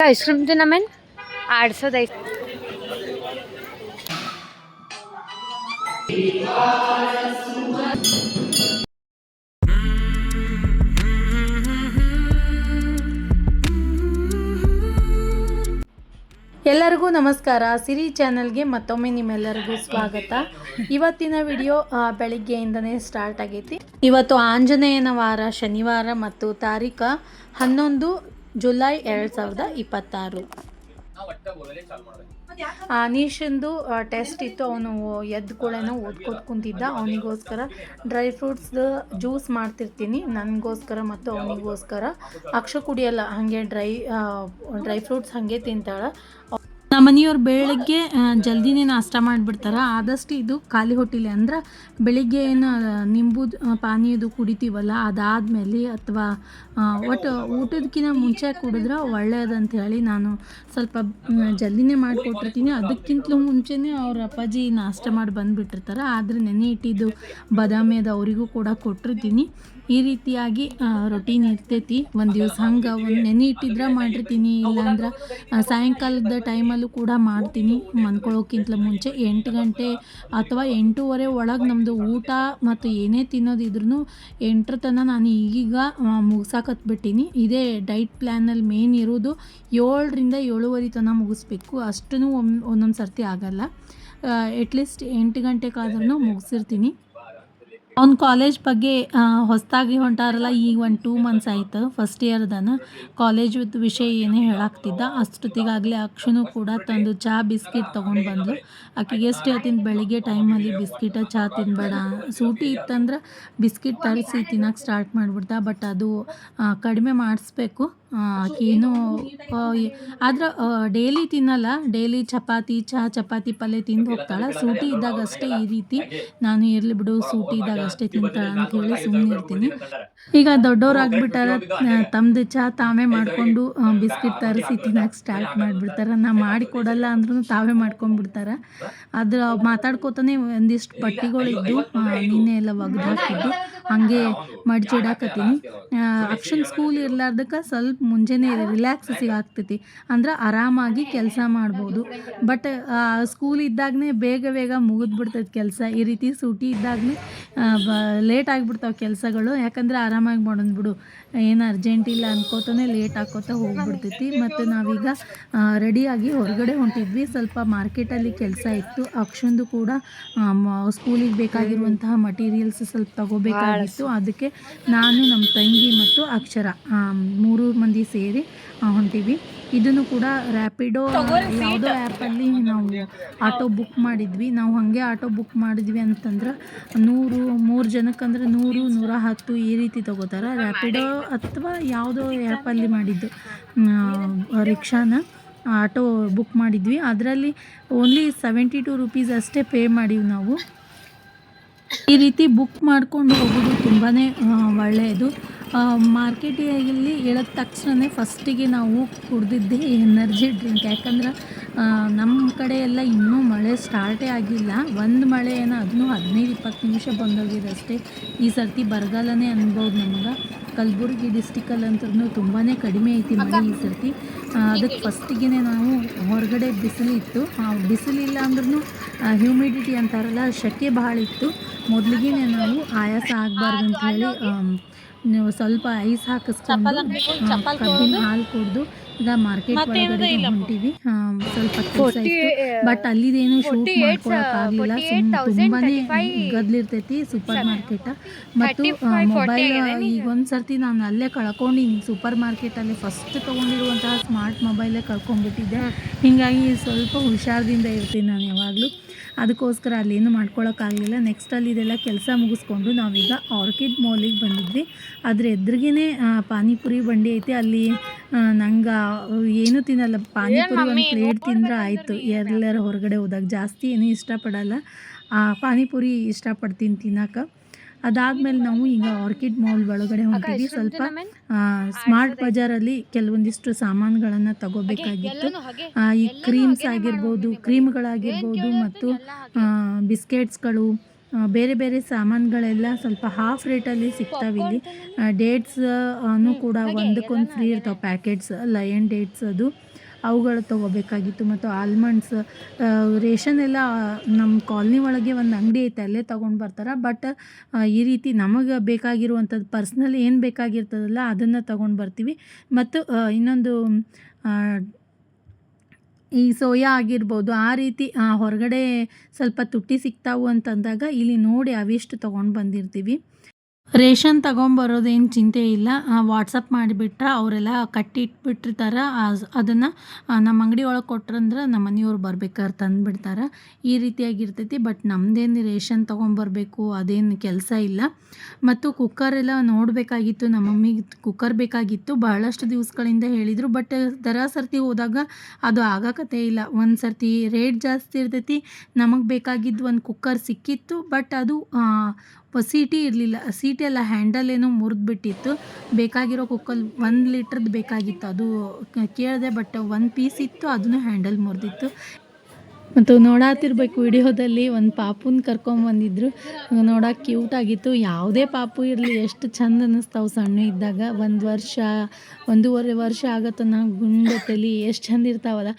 Ice cream तो नमेन 800 ಎಲ್ಲರಿಗೂ ನಮಸ್ಕಾರ. ಸಿರಿ ಚಾನಲ್ಗೆ ಮತ್ತೊಮ್ಮೆ ನಿಮ್ಮೆಲ್ಲರಿಗೂ ಸ್ವಾಗತ. ಇವತ್ತಿನ ವಿಡಿಯೋ ಬೆಳಿಗ್ಗೆಯಿಂದನೇ ಸ್ಟಾರ್ಟ್ ಆಗೈತಿ. ಇವತ್ತು ಆಂಜನೇಯನ ವಾರ, ಶನಿವಾರ ಮತ್ತು ತಾರೀಖು 11 ಜುಲೈ 2026. ನೀಶಂದು ಟೆಸ್ಟ್ ಇತ್ತು. ಅವನು ಎದ್ದು ಕೂಡ ಓದ್ಕೊಟ್ಟು ಕುಂತಿದ್ದ. ಅವನಿಗೋಸ್ಕರ ಡ್ರೈ ಫ್ರೂಟ್ಸ್ದು ಜ್ಯೂಸ್ ಮಾಡ್ತಿರ್ತೀನಿ, ನನಗೋಸ್ಕರ ಮತ್ತು ಅವನಿಗೋಸ್ಕರ. ಅಕ್ಷ ಕುಡಿಯಲ್ಲ, ಹಾಗೆ ಡ್ರೈ ಫ್ರೂಟ್ಸ್ ಹಾಗೆ ತಿಂತಾಳೆ. ನಮ್ಮ ಮನೆಯವ್ರು ಬೆಳಗ್ಗೆ ಜಲ್ದಿನೇ ನಾಷ್ಟ ಮಾಡಿಬಿಡ್ತಾರೆ. ಆದಷ್ಟು ಇದು ಖಾಲಿ ಹೊಟ್ಟಿಲೆ ಅಂದ್ರೆ ಬೆಳಿಗ್ಗೆ ಏನು ನಿಂಬು ಪಾನೀಯದು ಕುಡಿತೀವಲ್ಲ, ಅದಾದಮೇಲೆ ಅಥವಾ ಒಟ್ಟು ಊಟದಕ್ಕಿಂತ ಮುಂಚೆ ಕುಡಿದ್ರೆ ಒಳ್ಳೆಯದಂತ ಹೇಳಿ ನಾನು ಸ್ವಲ್ಪ ಜಲ್ದಿನೇ ಮಾಡಿಕೊಟ್ಟಿರ್ತೀನಿ. ಅದಕ್ಕಿಂತಲೂ ಮುಂಚೆನೇ ಅವ್ರ ಅಪ್ಪಾಜಿ ನಾಷ್ಟ ಮಾಡಿ ಬಂದುಬಿಟ್ಟಿರ್ತಾರೆ. ಆದರೆ ನೆನೆ ಇಟ್ಟಿದ್ದು ಬಾದಾಮಿ ಅದು ಅವರಿಗೂ ಕೂಡ ಕೊಟ್ಟಿರ್ತೀನಿ. ಈ ರೀತಿಯಾಗಿ ರೊಟೀನ್ ಇರ್ತೈತಿ. ಒಂದು ದಿವಸ ಹಂಗೆ ಒಂದು ನೆನೆ ಇಟ್ಟಿದ್ರೆ ಮಾಡಿರ್ತೀನಿ, ಇಲ್ಲಾಂದ್ರೆ ಸಾಯಂಕಾಲದ ಟೈಮಲ್ಲೂ ಕೂಡ ಮಾಡ್ತೀನಿ. ಮನ್ಕೊಳ್ಳೋಕ್ಕಿಂತ ಮುಂಚೆ 8 ಗಂಟೆ ಅಥವಾ 8:15 ಒಳಗೆ ನಮ್ಮದು ಊಟ ಮತ್ತು ಏನೇ ತಿನ್ನೋದಿದ್ರೂ 8 ತನಕ ನಾನು ಈಗೀಗ ಮುಗಿಸಾಕತ್ಬಿಟ್ಟಿನಿ. ಇದೇ ಡೈಟ್ ಪ್ಲ್ಯಾನಲ್ಲಿ ಮೇನ್ ಇರೋದು 7ರಿಂದ 7:15 ತನಕ ಮುಗಿಸ್ಬೇಕು. ಅಷ್ಟೂ ಒಂದೊಂದು ಸರ್ತಿ ಆಗಲ್ಲ. ಅಟ್ಲೀಸ್ಟ್ 8 ಗಂಟೆಗಾದ್ರೂ ಮುಗಿಸಿರ್ತೀನಿ. ಅವ್ನ ಕಾಲೇಜ್ ಬಗ್ಗೆ ಹೊಸದಾಗಿ ಹೊಂಟಾರಲ್ಲ, ಈಗ ಒಂದು 2 ಮಂತ್ಸ್ ಆಯಿತು. ಫಸ್ಟ್ ಇಯರ್ದನ ಕಾಲೇಜ್ ವಿಷಯ ಏನೇ ಹೇಳಾಕ್ತಿದ್ದ. ಅಷ್ಟೊತ್ತಿಗಾಗಲೇ ಅಕ್ಷನು ಕೂಡ ತಂದು ಚಹಾ ಬಿಸ್ಕಿಟ್ ತೊಗೊಂಡು ಬಂದಳು. ಆಕೆಗೆ ಎಷ್ಟು ಹೇಳ್ತೀನಿ, ಬೆಳಿಗ್ಗೆ ಟೈಮಲ್ಲಿ ಬಿಸ್ಕಿಟ ಚಹಾ ತಿನ್ನಬೇಡ, ಸೂಟಿ ಇತ್ತಂದ್ರೆ ಬಿಸ್ಕಿಟ್ ತರಿಸಿ ತಿನ್ನೋಕೆ ಸ್ಟಾರ್ಟ್ ಮಾಡಿಬಿಡ್ತಾ. ಬಟ್ ಅದು ಕಡಿಮೆ ಮಾಡಿಸ್ಬೇಕು. ಆಕೆನೂ ಆದ್ರೆ ಡೈಲಿ ತಿನ್ನಲ್ಲ. ಡೈಲಿ ಚಪಾತಿ ಪಲ್ಯ ತಿಂದು ಹೋಗ್ತಾಳೆ. ಸೂಟಿ ಇದ್ದಾಗ ಅಷ್ಟೇ ಈ ರೀತಿ ನಾನು ಇರಲಿ ಬಿಡು, ಸೂಟಿ ಇದ್ದಾಗ ಅಷ್ಟೇ ತಿಂತಾಳೆ ಅಂಥೇಳಿ ಸುಮ್ಮನೆ ಇರ್ತೀನಿ. ಈಗ ದೊಡ್ಡವ್ರಾಗ್ಬಿಟ್ಟಾರ, ತಮ್ಮದು ಚಹಾ ತಾವೇ ಮಾಡಿಕೊಂಡು ಬಿಸ್ಕಿಟ್ ತರಿಸಿ ತಿನ್ನೋಕೆ ಸ್ಟಾರ್ಟ್ ಮಾಡಿಬಿಡ್ತಾರೆ. ನಾ ಮಾಡಿಕೊಡಲ್ಲ ಅಂದ್ರೂ ತಾವೇ ಮಾಡ್ಕೊಂಡ್ಬಿಡ್ತಾರೆ. ಅದ್ರ ಮಾತಾಡ್ಕೋತಾನೆ ಒಂದಿಷ್ಟು ಬಟ್ಟೆಗಳಿದ್ದು ನಿನ್ನೆ ಎಲ್ಲ ಒಗ್ದು ಹಾಕಿದ್ದು ಹಾಗೆ ಮಡ್ಚಿಡಾಕತ್ತೀನಿ. ಅಕ್ಷನ್ ಸ್ಕೂಲ್ ಇರ್ಲಾರ್ದಕ್ಕೆ ಸ್ವಲ್ಪ ಮುಂಜಾನೆ ರಿಲ್ಯಾಕ್ಸ್ ಸಿಗಾಗ್ತೈತಿ, ಅಂದ್ರೆ ಆರಾಮಾಗಿ ಕೆಲಸ ಮಾಡ್ಬೋದು. ಬಟ್ ಸ್ಕೂಲ್ ಇದ್ದಾಗನೇ ಬೇಗ ಮುಗಿದ್ಬಿಡ್ತೈತೆ ಕೆಲಸ. ಈ ರೀತಿ ಸೂಟಿ ಇದ್ದಾಗನೇ ಲೇಟ್ ಆಗಿಬಿಡ್ತಾವೆ ಕೆಲಸಗಳು. ಯಾಕಂದರೆ ಆರಾಮಾಗಿ ಮಾಡೋದು ಬಿಡು, ಏನು ಅರ್ಜೆಂಟ್ ಇಲ್ಲ ಅನ್ಕೋತಾನೆ ಲೇಟ್ ಹಾಕೋತಾ ಹೋಗ್ಬಿಡ್ತೈತಿ. ಮತ್ತು ನಾವೀಗ ರೆಡಿಯಾಗಿ ಹೊರಗಡೆ ಹೊಂಟಿದ್ವಿ. ಸ್ವಲ್ಪ ಮಾರ್ಕೆಟಲ್ಲಿ ಕೆಲಸ ಇತ್ತು. ಅಕ್ಷಂದು ಕೂಡ ಸ್ಕೂಲಿಗೆ ಬೇಕಾಗಿರುವಂತಹ ಮಟೀರಿಯಲ್ಸ್ ಸ್ವಲ್ಪ ತಗೋಬೇಕಾಗಿತ್ತು. ಅದಕ್ಕೆ ನಾನು, ನಮ್ಮ ತಂಗಿ ಮತ್ತು ಅಕ್ಷರ 3 ಮಂದಿ ಸೇರಿ ಹೊಂಟಿವಿ. ಇದನ್ನು ಕೂಡ ರ್ಯಾಪಿಡೋ ಯಾವುದೋ ಆ್ಯಪಲ್ಲಿ ನಾವು ಆಟೋ ಬುಕ್ ಮಾಡಿದ್ವಿ. ನಾವು ಹಾಗೆ ಆಟೋ ಬುಕ್ ಮಾಡಿದ್ವಿ ಅಂತಂದ್ರೆ 3 ಜನಕ್ಕಂದ್ರೆ 100, 110 ಈ ರೀತಿ ತೊಗೋತಾರೆ. ರ್ಯಾಪಿಡೋ ಅಥವಾ ಯಾವುದೋ ಆ್ಯಪಲ್ಲಿ ಮಾಡಿದ್ದು ರಿಕ್ಷಾನ ಆಟೋ ಬುಕ್ ಮಾಡಿದ್ವಿ. ಅದರಲ್ಲಿ ಓನ್ಲಿ 72 ರೂಪೀಸ್ ಅಷ್ಟೇ ಪೇ ಮಾಡೀವಿ ನಾವು. ಈ ರೀತಿ ಬುಕ್ ಮಾಡ್ಕೊಂಡು ಹೋಗೋದು ತುಂಬಾ ಒಳ್ಳೆಯದು. ಮಾರ್ಕೆಟಿನಲ್ಲಿ ಇಳಿದ ತಕ್ಷಣ ಫಸ್ಟಿಗೆ ನಾವು ಕುಡ್ದಿದ್ದೇ ಎನರ್ಜಿ ಡ್ರಿಂಕ್. ಯಾಕಂದ್ರೆ ನಮ್ಮ ಕಡೆ ಎಲ್ಲ ಇನ್ನೂ ಮಳೆ ಸ್ಟಾರ್ಟೇ ಆಗಿಲ್ಲ. ಒಂದು ಮಳೆ ಏನೋ ಅದನ್ನು 15-20 ನಿಮಿಷ ಬಂದೋಗಿದೆ ಅಷ್ಟೇ. ಈ ಸರ್ತಿ ಬರಗಾಲನೇ ಅನ್ಬೋದು ನಮಗೆ. ಕಲಬುರಗಿ ಡಿಸ್ಟಿಕಲ್ಲಂತೂ ತುಂಬಾ ಕಡಿಮೆ ಐತಿ ಮಳೆ ಈ ಸರ್ತಿ. ಅದಕ್ಕೆ ಫಸ್ಟಿಗೆ ನಾವು ಹೊರಗಡೆ ಬಿಸಿಲಿತ್ತು. ಬಿಸಿಲಿಲ್ಲ ಅಂದ್ರೂ ಹ್ಯೂಮಿಡಿಟಿ ಅಂತಾರಲ್ಲ, ಸೆಕೆ ಭಾಳ ಇತ್ತು. ಮೊದಲಿಗೆ ನಾವು ಆಯಾಸ ಆಗಬಾರ್ದು ಅಂತ ಹೇಳಿ ನೀವು ಸ್ವಲ್ಪ ಐಸ್ ಹಾಕಿಸ್ಕೊಂಡು ಕಬ್ಬಿನ ಹಾಲು ಕುಡಿದು ಈಗ ಮಾರ್ಕೆಟ್ ಒಳಗಡೆ ಹೊಂಟಿವಿ. ಸ್ವಲ್ಪ ಕೆಲಸ ಇತ್ತು, ಬಟ್ ಅಲ್ಲಿದೇನು ಶೂಟ್ ಮಾಡ್ಕೊಳಕ್ಕಾಗಲಿಲ್ಲ. ತುಂಬಾ ಗದ್ಲಿರ್ತೈತಿ ಸೂಪರ್ ಮಾರ್ಕೆಟ. ಮತ್ತು ಮೊಬೈಲ್ ಈಗ ಒಂದು ಸರ್ತಿ ನಾನು ಅಲ್ಲೇ ಕಳ್ಕೊಂಡಿನಿ. ಸೂಪರ್ ಮಾರ್ಕೆಟಲ್ಲಿ ಫಸ್ಟ್ ತೊಗೊಂಡಿರುವಂತಹ ಸ್ಮಾರ್ಟ್ ಮೊಬೈಲೇ ಕಳ್ಕೊಂಡ್ಬಿಟ್ಟಿದ್ದೆ. ಹೀಗಾಗಿ ಸ್ವಲ್ಪ ಹುಷಾರದಿಂದ ಇರ್ತೀನಿ ನಾನು ಯಾವಾಗಲೂ. ಅದಕ್ಕೋಸ್ಕರ ಅಲ್ಲೇನು ಮಾಡ್ಕೊಳಕ್ಕಾಗಲಿಲ್ಲ. ನೆಕ್ಸ್ಟಲ್ಲಿ ಇದೆಲ್ಲ ಕೆಲಸ ಮುಗಿಸ್ಕೊಂಡು ನಾವೀಗ ಆರ್ಕಿಡ್ ಮಾಲಿಗೆ ಬಂದಿದ್ವಿ. ಅದ್ರ ಎದುರಿಗೇ ಪಾನಿಪುರಿ ಬಂಡಿ ಐತಿ. ಅಲ್ಲಿ ನಂಗೆ ಏನೂ ತಿನ್ನಲ್ಲ, ಪಾನಿಪುರಿ ಒಂದು ಪ್ಲೇಟ್ ತಿಂದರೆ ಆಯಿತು. ಎಲ್ಲರ ಹೊರಗಡೆ ಹೋದಾಗ ಜಾಸ್ತಿ ಏನೂ ಇಷ್ಟಪಡಲ್ಲ, ಪಾನಿಪುರಿ ಇಷ್ಟಪಡ್ತೀನಿ ತಿನ್ನೋಕೆ. ಅದಾದಮೇಲೆ ನಾವು ಈಗ ಆರ್ಕಿಡ್ ಮಾಲ್ ಒಳಗಡೆ ಹೊಂಟಿದ್ವಿ. ಸ್ವಲ್ಪ ಸ್ಮಾರ್ಟ್ ಬಜಾರಲ್ಲಿ ಕೆಲವೊಂದಿಷ್ಟು ಸಾಮಾನುಗಳನ್ನು ತಗೋಬೇಕಾಗಿತ್ತು. ಈ ಕ್ರೀಮ್ಗಳಾಗಿರ್ಬೋದು ಮತ್ತು ಬಿಸ್ಕೆಟ್ಸ್ಗಳು ಬೇರೆ ಬೇರೆ ಸಾಮಾನುಗಳೆಲ್ಲ ಸ್ವಲ್ಪ ಹಾಫ್ ರೇಟಲ್ಲಿ ಸಿಗ್ತಾವೆ ಇಲ್ಲಿ. ಡೇಟ್ಸ್ ಕೂಡ ಒಂದಕ್ಕೊಂದು ಫ್ರೀ ಇರ್ತಾವೆ ಪ್ಯಾಕೆಟ್ಸ್, ಲಯನ್ ಡೇಟ್ಸ್ ಅದು ಅವುಗಳು ತೊಗೋಬೇಕಾಗಿತ್ತು. ಮತ್ತು ಆಲ್ಮಂಡ್ಸ್, ರೇಷನ್ ಎಲ್ಲ ನಮ್ಮ ಕಾಲನಿ ಒಳಗೆ ಒಂದು ಅಂಗಡಿ ಐತೆ, ಅಲ್ಲೇ ತೊಗೊಂಡು ಬರ್ತಾರೆ. ಬಟ್ ಈ ರೀತಿ ನಮಗೆ ಬೇಕಾಗಿರುವಂಥದ್ದು ಪರ್ಸ್ನಲ್ ಏನು ಬೇಕಾಗಿರ್ತದಲ್ಲ ಅದನ್ನು ತೊಗೊಂಡು ಬರ್ತೀವಿ. ಮತ್ತು ಇನ್ನೊಂದು ಈ ಸೋಯಾ ಆಗಿರ್ಬೋದು, ಆ ರೀತಿ ಹೊರಗಡೆ ಸ್ವಲ್ಪ ತುಟ್ಟಿ ಸಿಗ್ತಾವು ಅಂತಂದಾಗ ಇಲ್ಲಿ ನೋಡಿ ಅವಿಷ್ಟು ತೊಗೊಂಡು ಬಂದಿರ್ತೀವಿ. ರೇಷನ್ ತೊಗೊಂಬರೋದೇನು ಚಿಂತೆ ಇಲ್ಲ, ವಾಟ್ಸಪ್ ಮಾಡಿಬಿಟ್ರೆ ಅವರೆಲ್ಲ ಕಟ್ಟಿ ಇಟ್ಬಿಟ್ಟಿರ್ತಾರೆ. ಅದನ್ನು ನಮ್ಮ ಅಂಗಡಿ ಒಳಗೆ ಕೊಟ್ರಂದ್ರೆ ನಮ್ಮ ಮನೆಯವ್ರು ಬರ್ಬೇಕಾದ್ರೆ ತಂದುಬಿಡ್ತಾರೆ. ಈ ರೀತಿಯಾಗಿರ್ತೈತಿ. ಬಟ್ ನಮ್ಮದೇನು ರೇಷನ್ ತೊಗೊಂಬರ್ಬೇಕು ಅದೇನು ಕೆಲಸ ಇಲ್ಲ. ಮತ್ತು ಕುಕ್ಕರೆಲ್ಲ ನೋಡಬೇಕಾಗಿತ್ತು, ನಮ್ಮ ಮಮ್ಮಿಗೆ ಕುಕ್ಕರ್ ಬೇಕಾಗಿತ್ತು. ಬಹಳಷ್ಟು ದಿವಸಗಳಿಂದ ಹೇಳಿದರು, ಬಟ್ ಸರ್ತಿ ಹೋದಾಗ ಅದು ಆಗಕತ್ತೇ ಇಲ್ಲ. ಒಂದು ಸರ್ತಿ ರೇಟ್ ಜಾಸ್ತಿ ಇರ್ತೈತಿ. ನಮಗೆ ಬೇಕಾಗಿದ್ದು ಒಂದು ಕುಕ್ಕರ್ ಸಿಕ್ಕಿತ್ತು, ಬಟ್ ಅದು ಸೀಟಿ ಇರಲಿಲ್ಲ. ಸೀಟಿ ಎಲ್ಲ ಹ್ಯಾಂಡಲ್ ಏನೋ ಮುರಿದ್ಬಿಟ್ಟಿತ್ತು. ಬೇಕಾಗಿರೋ ಕುಕ್ಕರ್ 1 ಲೀಟ್ರದ್ದು ಬೇಕಾಗಿತ್ತು. ಅದು ಕೇಳಿದೆ, ಬಟ್ 1 ಪೀಸ್ ಇತ್ತು, ಅದನ್ನು ಹ್ಯಾಂಡಲ್ ಮುರಿದಿತ್ತು. ಮತ್ತು ನೋಡಾತಿರ್ಬೇಕು ವಿಡಿಯೋದಲ್ಲಿ ಒಂದು ಪಾಪುನ ಕರ್ಕೊಂಬಂದಿದ್ರು. ನೋಡೋಕೆ ಕ್ಯೂಟ್ ಆಗಿತ್ತು. ಯಾವುದೇ ಪಾಪು ಇರಲಿ ಎಷ್ಟು ಚಂದ ಅನ್ನಿಸ್ತಾವೆ ಸಣ್ಣ ಇದ್ದಾಗ. 1 ವರ್ಷ 1.5 ವರ್ಷ ಆಗತ್ತನ ಗುಂಡು ತಲೆ ಎಷ್ಟು ಚಂದ ಇರ್ತಾವಲ್ಲ.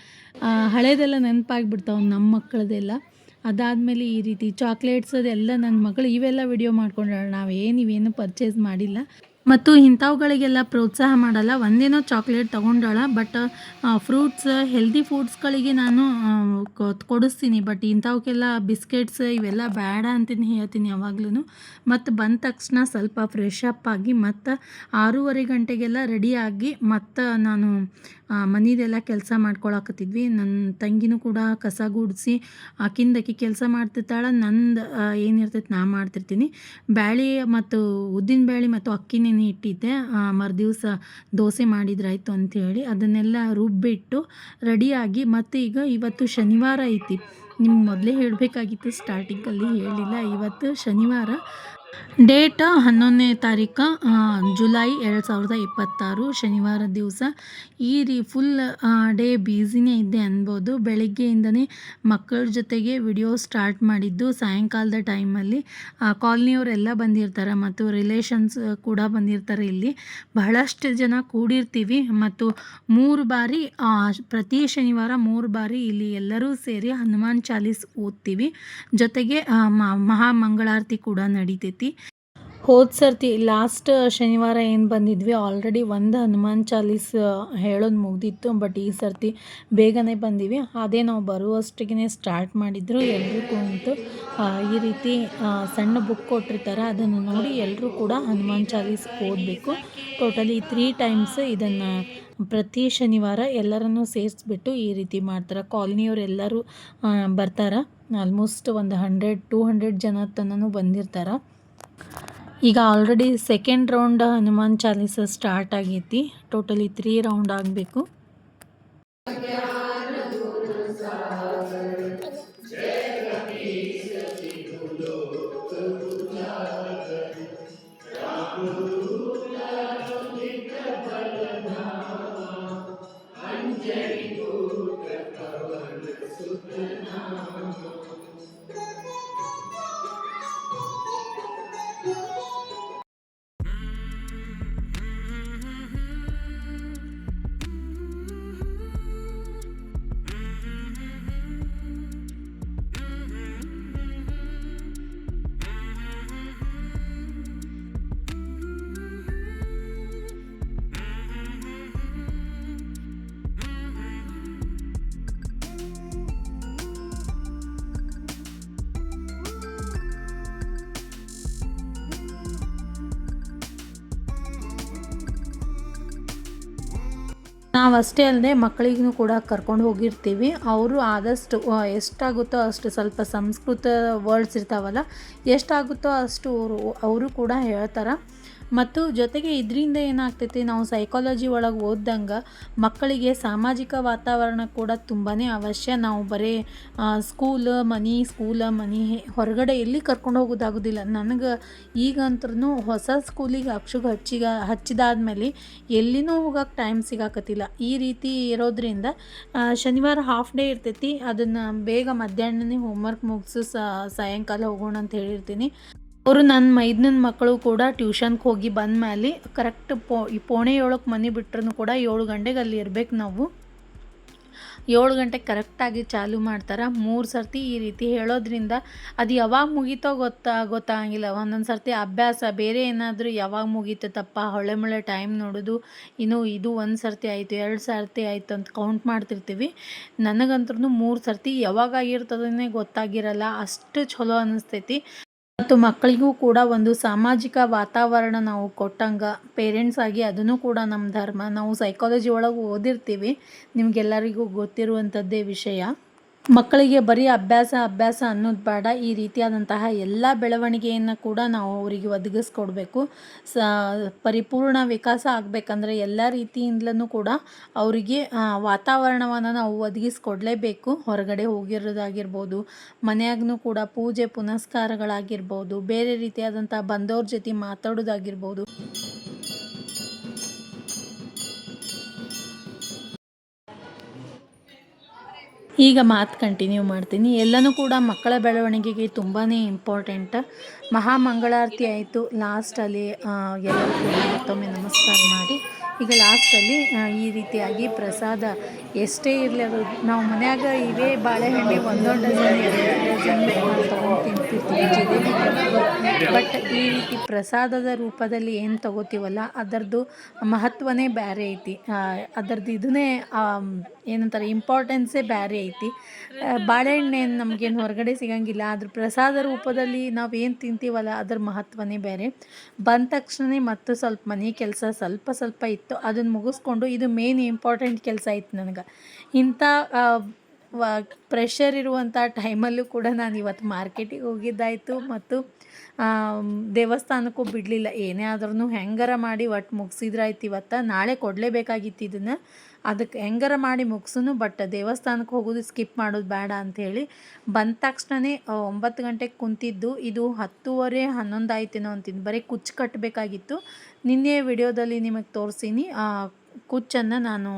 ಹಳೇದೆಲ್ಲ ನೆನಪಾಗಿಬಿಡ್ತಾವೆ ನಮ್ಮ ಮಕ್ಕಳದೆಲ್ಲ. ಅದಾದಮೇಲೆ ಈ ರೀತಿ ಚಾಕ್ಲೇಟ್ಸ್ ಅದೆಲ್ಲ ನನ್ನ ಮಗಳು ಇವೆಲ್ಲ ವಿಡಿಯೋ ಮಾಡ್ಕೊಂಡಾಳೆ. ಇವೇನು ಪರ್ಚೇಸ್ ಮಾಡಿಲ್ಲ. ಮತ್ತು ಇಂಥವುಗಳಿಗೆಲ್ಲ ಪ್ರೋತ್ಸಾಹ ಮಾಡಲ್ಲ. ಒಂದೇನೋ ಚಾಕ್ಲೇಟ್ ತೊಗೊಂಡಾಳ, ಬಟ್ ಫ್ರೂಟ್ಸ್ ಹೆಲ್ದಿ ಫುಡ್ಸ್ಗಳಿಗೆ ನಾನು ಕೊಡಿಸ್ತೀನಿ. ಬಟ್ ಇಂಥವಕ್ಕೆಲ್ಲ ಬಿಸ್ಕೆಟ್ಸ್ ಇವೆಲ್ಲ ಬೇಡ ಅಂತೀನಿ ಹೇಳ್ತೀನಿ ಯಾವಾಗ್ಲೂ. ಮತ್ತು ಬಂದ ತಕ್ಷಣ ಸ್ವಲ್ಪ ಫ್ರೆಶ್ ಅಪ್ ಆಗಿ ಮತ್ತು 6:30 ಗಂಟೆಗೆಲ್ಲ ರೆಡಿಯಾಗಿ ಮತ್ತು ನಾನು ಮನೆಯದೆಲ್ಲ ಕೆಲಸ ಮಾಡ್ಕೊಳಕತ್ತಿದ್ವಿ. ನನ್ನ ತಂಗಿನೂ ಕೂಡ ಕಸ ಗುಡಿಸಿ ಆಕಿ ಕೆಲಸ ಮಾಡ್ತಿರ್ತಾಳೆ. ನಂದು ಏನಿರ್ತೈತೆ ನಾ ಮಾಡ್ತಿರ್ತೀನಿ. ಬ್ಯಾಳಿ ಮತ್ತು ಉದ್ದಿನ ಬ್ಯಾಳಿ ಮತ್ತು ಅಕ್ಕಿನೇ ಇಟ್ಟಿದ್ದೆ. ಮರುದಿವ್ಸ ದೋಸೆ ಮಾಡಿದ್ರಾಯ್ತು ಅಂಥೇಳಿ ಅದನ್ನೆಲ್ಲ ರುಬ್ಬಿಟ್ಟು ರೆಡಿಯಾಗಿ, ಮತ್ತು ಈಗ ಇವತ್ತು ಶನಿವಾರ ಐತಿ. ನಿಮ್ಗೆ ಮೊದಲೇ ಹೇಳಬೇಕಾಗಿತ್ತು, ಸ್ಟಾರ್ಟಿಂಗಲ್ಲಿ ಹೇಳಿಲ್ಲ. ಇವತ್ತು ಶನಿವಾರ, ಡೇಟ್ 11ನೇ ತಾರೀಕು ಜುಲೈ 2026 ಶನಿವಾರ ದಿವಸ. ಫುಲ್ ಡೇ ಬ್ಯುಸಿನೇ ಇದ್ದೆ ಅನ್ಬೋದು. ಬೆಳಗ್ಗೆಯಿಂದನೇ ಮಕ್ಕಳ ಜೊತೆಗೆ ವಿಡಿಯೋ ಸ್ಟಾರ್ಟ್ ಮಾಡಿದ್ದು ಸಾಯಂಕಾಲದ ಟೈಮಲ್ಲಿ. ಕಾಲನಿಯವರೆಲ್ಲ ಬಂದಿರ್ತಾರೆ ಮತ್ತು ರಿಲೇಷನ್ಸ್ ಕೂಡ ಬಂದಿರ್ತಾರೆ. ಇಲ್ಲಿ ಬಹಳಷ್ಟು ಜನ ಕೂಡಿರ್ತೀವಿ. ಮತ್ತು 3 ಬಾರಿ ಪ್ರತಿ ಶನಿವಾರ 3 ಬಾರಿ ಇಲ್ಲಿ ಎಲ್ಲರೂ ಸೇರಿ ಹನುಮಾನ್ ಚಾಲೀಸ್ ಓದ್ತೀವಿ. ಜೊತೆಗೆ ಮಹಾಮಂಗಳಾರತಿ ಕೂಡ ನಡೀತೈತಿ. ಹೋದ ಸರ್ತಿ ಲಾಸ್ಟ್ ಶನಿವಾರ ಏನು ಬಂದಿದ್ವಿ, ಆಲ್ರೆಡಿ ಒಂದು ಹನುಮಾನ್ ಚಾಲೀಸ್ ಹೇಳೋದು ಮುಗ್ದಿತ್ತು. ಬಟ್ ಈ ಸರ್ತಿ ಬೇಗನೆ ಬಂದೀವಿ. ಅದೇ ನಾವು ಬರುವಷ್ಟಿಗೆ ಸ್ಟಾರ್ಟ್ ಮಾಡಿದ್ರು. ಎಲ್ಲರೂ ಕುಂತು ಈ ರೀತಿ ಸಣ್ಣ ಬುಕ್ ಕೊಟ್ಟಿರ್ತಾರೆ, ಅದನ್ನು ನೋಡಿ ಎಲ್ಲರೂ ಕೂಡ ಹನುಮಾನ್ ಚಾಲೀಸ್ ಓದಬೇಕು. ಟೋಟಲಿ 3 ಟೈಮ್ಸ್ ಇದನ್ನು ಪ್ರತಿ ಶನಿವಾರ ಎಲ್ಲರನ್ನೂ ಸೇರಿಸ್ಬಿಟ್ಟು ಈ ರೀತಿ ಮಾಡ್ತಾರೆ. ಕಾಲನಿಯವರೆಲ್ಲರೂ ಬರ್ತಾರೆ. ಆಲ್ಮೋಸ್ಟ್ ಒಂದು 100-200 ಜನ ತನೂ ಬಂದಿರ್ತಾರೆ. ಈಗ already second round Hanuman Chalisa start ಆಗೈತಿ. ಟೋಟಲಿ 3 ರೌಂಡ್ ಆಗಬೇಕು. ನಾವು ಅಷ್ಟೇ ಅಲ್ಲದೆ ಮಕ್ಕಳಿಗೂ ಕೂಡ ಕರ್ಕೊಂಡು ಹೋಗಿರ್ತೀವಿ. ಅವರು ಆದಷ್ಟು ಎಷ್ಟಾಗುತ್ತೋ ಅಷ್ಟು ಸ್ವಲ್ಪ ಸಂಸ್ಕೃತ ವರ್ಡ್ಸ್ ಇರ್ತಾವಲ್ಲ, ಎಷ್ಟಾಗುತ್ತೋ ಅಷ್ಟು ಅವರು ಕೂಡ ಹೇಳ್ತಾರೆ. ಮತ್ತು ಜೊತೆಗೆ ಇದರಿಂದ ಏನಾಗ್ತೈತಿ, ನಾವು ಸೈಕಾಲಜಿ ಒಳಗೆ ಓದ್ದಂಗೆ ಮಕ್ಕಳಿಗೆ ಸಾಮಾಜಿಕ ವಾತಾವರಣ ಕೂಡ ತುಂಬಾ ಅವಶ್ಯ. ನಾವು ಬರೀ ಸ್ಕೂಲ ಮನಿ ಹೊರಗಡೆ ಎಲ್ಲಿ ಕರ್ಕೊಂಡು ಹೋಗೋದಾಗೋದಿಲ್ಲ. ನನಗೆ ಈಗಂತೂ ಹೊಸ ಸ್ಕೂಲಿಗೆ ಅಕ್ಷುಗೆ ಹಚ್ಚಿದಾದ್ಮೇಲೆ ಎಲ್ಲಿನೂ ಹೋಗೋಕೆ ಟೈಮ್ ಸಿಗಾಕತ್ತಿಲ್ಲ. ಈ ರೀತಿ ಇರೋದ್ರಿಂದ ಶನಿವಾರ ಹಾಫ್ ಡೇ ಇರ್ತೈತಿ, ಅದನ್ನು ಬೇಗ ಮಧ್ಯಾಹ್ನನೇ ಹೋಮ್ವರ್ಕ್ ಮುಗಿಸಿ ಸಾಯಂಕಾಲ ಹೋಗೋಣ ಅಂತ ಹೇಳಿರ್ತೀನಿ. ಅವರು ನನ್ನ ಮೈದನ ಮಕ್ಕಳು ಕೂಡ ಟ್ಯೂಷನ್ಗೆ ಹೋಗಿ ಬಂದ ಮೇಲೆ ಕರೆಕ್ಟ್ 7:45 ಮನೆ ಬಿಟ್ರೂ ಕೂಡ 7 ಗಂಟೆಗೆ ಅಲ್ಲಿ ಇರ್ಬೇಕು ನಾವು. 7 ಗಂಟೆಗೆ ಕರೆಕ್ಟಾಗಿ ಚಾಲು ಮಾಡ್ತಾರೆ. 3 ಸರ್ತಿ ಈ ರೀತಿ ಹೇಳೋದ್ರಿಂದ ಅದು ಯಾವಾಗ ಮುಗೀತೋ ಗೊತ್ತಾಗಂಗಿಲ್ಲ. ಒಂದೊಂದು ಸರ್ತಿ ಅಭ್ಯಾಸ ಬೇರೆ ಏನಾದರೂ ಯಾವಾಗ ಮುಗೀತತ್ತಪ್ಪ ಹೊಳೆ ಮಳೆ ಟೈಮ್ ನೋಡೋದು, ಇನ್ನು ಇದು 1 ಸರ್ತಿ ಆಯಿತು 2 ಸರ್ತಿ ಆಯಿತು ಅಂತ ಕೌಂಟ್ ಮಾಡ್ತಿರ್ತೀವಿ. ನನಗಂತೂ 3 ಸರ್ತಿ ಯಾವಾಗ ಆಗಿರ್ತದನೇ ಗೊತ್ತಾಗಿರಲ್ಲ, ಅಷ್ಟು ಚಲೋ ಅನ್ನಿಸ್ತೈತಿ. ಮತ್ತು ಮಕ್ಕಳಿಗೂ ಕೂಡ ಒಂದು ಸಾಮಾಜಿಕ ವಾತಾವರಣ ನಾವು ಕೊಟ್ಟಂಗೆ ಪೇರೆಂಟ್ಸ್ ಆಗಿ ಅದನ್ನು ಕೂಡ ನಮ್ಮ ಧರ್ಮ. ನಾವು ಸೈಕಾಲಜಿ ಒಳಗೆ ಓದಿರ್ತೀವಿ, ನಿಮಗೆಲ್ಲರಿಗೂ ಗೊತ್ತಿರುವಂಥದ್ದೇ ವಿಷಯ. ಮಕ್ಕಳಿಗೆ ಬರೀ ಅಭ್ಯಾಸ ಅನ್ನೋದು ಬೇಡ, ಈ ರೀತಿಯಾದಂತಹ ಎಲ್ಲ ಬೆಳವಣಿಗೆಯನ್ನು ಕೂಡ ನಾವು ಅವರಿಗೆ ಒದಗಿಸ್ಕೊಡ್ಬೇಕು. ಪರಿಪೂರ್ಣ ವಿಕಾಸ ಆಗಬೇಕಂದ್ರೆ ಎಲ್ಲ ರೀತಿಯಿಂದಲೂ ಕೂಡ ಅವರಿಗೆ ವಾತಾವರಣವನ್ನು ನಾವು ಒದಗಿಸ್ಕೊಡ್ಲೇಬೇಕು. ಹೊರಗಡೆ ಹೋಗಿರೋದಾಗಿರ್ಬೋದು, ಮನೆಯಾಗೂ ಕೂಡ ಪೂಜೆ ಪುನಸ್ಕಾರಗಳಾಗಿರ್ಬೋದು, ಬೇರೆ ರೀತಿಯಾದಂಥ ಬಂದವ್ರ ಜೊತೆ ಮಾತಾಡೋದಾಗಿರ್ಬೋದು. ಈಗ ಮಾತು ಕಂಟಿನ್ಯೂ ಮಾಡ್ತೀನಿ. ಎಲ್ಲನೂ ಕೂಡ ಮಕ್ಕಳ ಬೆಳವಣಿಗೆಗೆ ತುಂಬಾ ಇಂಪಾರ್ಟೆಂಟ್. ಮಹಾಮಂಗಳಾರತಿ ಆಯಿತು, ಲಾಸ್ಟಲ್ಲಿ ಎಲ್ಲರೂ ಕೂಡ ಮತ್ತೊಮ್ಮೆ ನಮಸ್ಕಾರ ಮಾಡಿ ಈಗ ಲಾಸ್ಟಲ್ಲಿ ಈ ರೀತಿಯಾಗಿ ಪ್ರಸಾದ ಎಷ್ಟೇ ಇರಲಿ, ಅದು ನಾವು ಮನ್ಯಾಗ ಇವೇ ಬಾಳೆಹಣ್ಣೆ 1 ಡಜನ್ 2 ಡಜನ್ ತೊಗೊಂಡು ತಿಂತಿರ್ತೀವಿ ಜಿಲೇಬಿ. ಬಟ್ ಈ ರೀತಿ ಪ್ರಸಾದದ ರೂಪದಲ್ಲಿ ಏನು ತೊಗೋತೀವಲ್ಲ ಅದರದ್ದು ಮಹತ್ವನೇ ಬೇರೆ ಐತಿ. ಅದರದ್ದು ಇದನ್ನೇ ಏನಂತಾರೆ ಇಂಪಾರ್ಟೆನ್ಸೇ ಬೇರೆ ಐತಿ. ಬಾಳೆಹಣ್ಣೇನು ನಮಗೇನು ಹೊರಗಡೆ ಸಿಗಂಗಿಲ್ಲ, ಅದ್ರ ಪ್ರಸಾದ ರೂಪದಲ್ಲಿ ನಾವು ಏನು ತಿಂತೀವಲ್ಲ ಅದ್ರ ಮಹತ್ವನೇ ಬೇರೆ. ಬಂದ ತಕ್ಷಣ ಮತ್ತು ಸ್ವಲ್ಪ ಮನೆ ಕೆಲಸ ಸ್ವಲ್ಪ ಇತ್ತು, ಅದನ್ನು ಮುಗಿಸ್ಕೊಂಡು ಇದು ಮೇನ್ ಇಂಪಾರ್ಟೆಂಟ್ ಕೆಲಸ ಇತ್ತು ನನಗೆ. ಇಂಥ ಪ್ರೆಷರ್ ಇರುವಂಥ ಟೈಮಲ್ಲೂ ಕೂಡ ನಾನು ಇವತ್ತು ಮಾರ್ಕೆಟಿಗೆ ಹೋಗಿದ್ದಾಯಿತು ಮತ್ತು ದೇವಸ್ಥಾನಕ್ಕೂ ಬಿಡಲಿಲ್ಲ. ಏನೇ ಆದ್ರೂ ಹೆಂಗಾರ ಮಾಡಿ ಒಟ್ಟು ಮುಗಿಸಿದ್ರಾಯ್ತು. ಇವತ್ತು ನಾಳೆ ಕೊಡಲೇಬೇಕಾಗಿತ್ತು ಇದನ್ನು, ಅದಕ್ಕೆ ಹೆಂಗಾರ ಮಾಡಿ ಮುಗಿಸೋನು, ಬಟ್ ದೇವಸ್ಥಾನಕ್ಕೆ ಹೋಗೋದು ಸ್ಕಿಪ್ ಮಾಡೋದು ಬೇಡ ಅಂಥೇಳಿ ಬಂದ ತಕ್ಷಣವೇ 9 ಗಂಟೆಗೆ ಕುಂತಿದ್ದು, ಇದು 10:30 11 ಆಯ್ತೇನೋ ಅಂತೀನಿ. ಬರೀ ಕುಚ್ಚು ಕಟ್ಟಬೇಕಾಗಿತ್ತು. ನಿನ್ನೆ ವಿಡಿಯೋದಲ್ಲಿ ನಿಮಗೆ ತೋರಿಸೀನಿ, ಕುಚ್ಚನ್ನು ನಾನು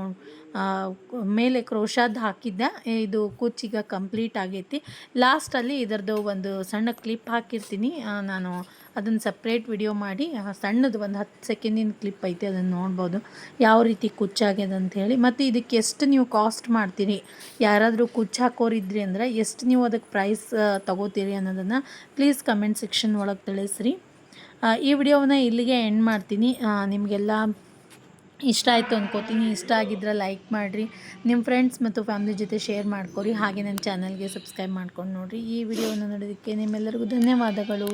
ಮೇಲೆ ಕ್ರೋಶಾದ್ ಹಾಕಿದ್ದೆ. ಇದು ಕುಚ್ಚೀಗ ಕಂಪ್ಲೀಟ್ ಆಗೈತಿ. ಲಾಸ್ಟಲ್ಲಿ ಇದರದ್ದು ಒಂದು ಸಣ್ಣ ಕ್ಲಿಪ್ ಹಾಕಿರ್ತೀನಿ, ನಾನು ಅದನ್ನು ಸಪ್ರೇಟ್ ವಿಡಿಯೋ ಮಾಡಿ ಸಣ್ಣದು ಒಂದು 10 ಸೆಕೆಂಡಿನ ಕ್ಲಿಪ್ ಐತೆ, ಅದನ್ನು ನೋಡ್ಬೋದು ಯಾವ ರೀತಿ ಕುಚ್ಚಾಗ್ಯದ ಅಂಥೇಳಿ. ಮತ್ತು ಇದಕ್ಕೆ ಎಷ್ಟು ನೀವು ಕಾಸ್ಟ್ ಮಾಡ್ತೀರಿ, ಯಾರಾದರೂ ಕುಚ್ಚು ಹಾಕೋರಿದ್ರಿ ಅಂದರೆ ಎಷ್ಟು ನೀವು ಅದಕ್ಕೆ ಪ್ರೈಸ್ ತೊಗೋತೀರಿ ಅನ್ನೋದನ್ನು ಪ್ಲೀಸ್ ಕಮೆಂಟ್ ಸೆಕ್ಷನ್ ಒಳಗೆ ತಿಳಿಸ್ರಿ. ಈ ವಿಡಿಯೋವನ್ನು ಇಲ್ಲಿಗೆ ಎಂಡ್ ಮಾಡ್ತೀನಿ. ನಿಮಗೆಲ್ಲ ಇಷ್ಟ ಆಯಿತು ಅಂದ್ಕೋತೀನಿ. ಇಷ್ಟ ಆಗಿದ್ರೆ ಲೈಕ್ ಮಾಡಿರಿ, ನಿಮ್ಮ ಫ್ರೆಂಡ್ಸ್ ಮತ್ತು ಫ್ಯಾಮಿಲಿ ಜೊತೆ ಶೇರ್ ಮಾಡ್ಕೊರಿ. ಹಾಗೆ ನನ್ನ ಚಾನಲ್ಗೆ ಸಬ್ಸ್ಕ್ರೈಬ್ ಮಾಡ್ಕೊಂಡು ನೋಡಿರಿ. ಈ ವಿಡಿಯೋವನ್ನು ನೋಡೋದಕ್ಕೆ ನಿಮ್ಮೆಲ್ಲರಿಗೂ ಧನ್ಯವಾದಗಳು.